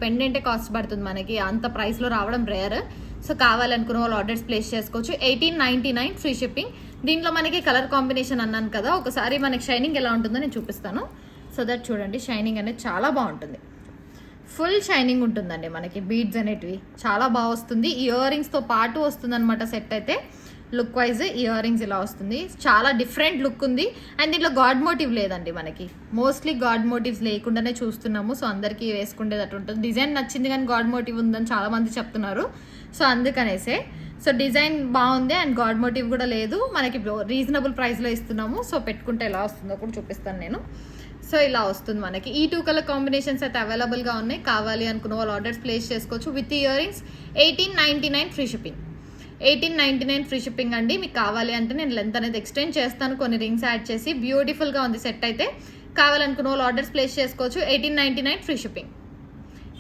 పెండెంటే cost పడుతుంది మనకి, అంత ప్రైస్లో రావడం రేర్. సో కావాలనుకున్న వాళ్ళు ఆర్డర్స్ ప్లేస్ చేసుకోవచ్చు. 1899 ఫ్రీ షిప్పింగ్. దీంట్లో మనకి కలర్ కాంబినేషన్ అన్నాను కదా, ఒకసారి మనకి షైనింగ్ ఎలా ఉంటుందో నేను చూపిస్తాను. సో దట్ చూడండి, షైనింగ్ అనేది చాలా బాగుంటుంది, ఫుల్ షైనింగ్ ఉంటుందండి. మనకి బీడ్స్ అనేటివి చాలా బాగా వస్తుంది. ఇయర్ రింగ్స్తో పాటు వస్తుంది అనమాట సెట్ అయితే. లుక్ వైజ్ ఇయర్ రింగ్స్ ఇలా వస్తుంది, చాలా డిఫరెంట్ లుక్ ఉంది. అండ్ దీంట్లో గాడ్ మోటివ్ లేదండి, మనకి మోస్ట్లీ గాడ్ మోటివ్స్ లేకుండానే చూస్తున్నాము. సో అందరికీ వేసుకుండేటట్టు ఉంటుంది. డిజైన్ నచ్చింది కానీ గాడ్ మోటివ్ ఉందని చాలా మంది చెప్తున్నారు. సో అందుకనేసే, సో డిజైన్ బాగుంది అండ్ గాడ్ మోటివ్ కూడా లేదు. మనకి రీజనబుల్ ప్రైస్లో ఇస్తున్నాము. సో పెట్టుకుంటే ఎలా వస్తుందో కూడా చూపిస్తాను నేను. సో ఇలా వస్తుంది మనకి. ఈ 2 కలర్ కాంబినేషన్స్ అయితే అవైలబుల్గా ఉన్నాయి. కావాలి అనుకున్న వాళ్ళు ఆర్డర్స్ ప్లేస్ చేసుకోవచ్చు. With ear rings 1899 free shipping. 1899 free shipping అండి. మీకు కావాలి అంటే నేను లెంత్ అనేది ఎక్స్టెండ్ చేస్తాను, కొన్ని రింగ్స్ యాడ్ చేసి. బ్యూటిఫుల్గా ఉంది సెట్ అయితే. కావాలనుకున్న వాళ్ళు ఆర్డర్స్ ప్లేస్ చేసుకోవచ్చు. 1899 ఫ్రీ షిప్పింగ్.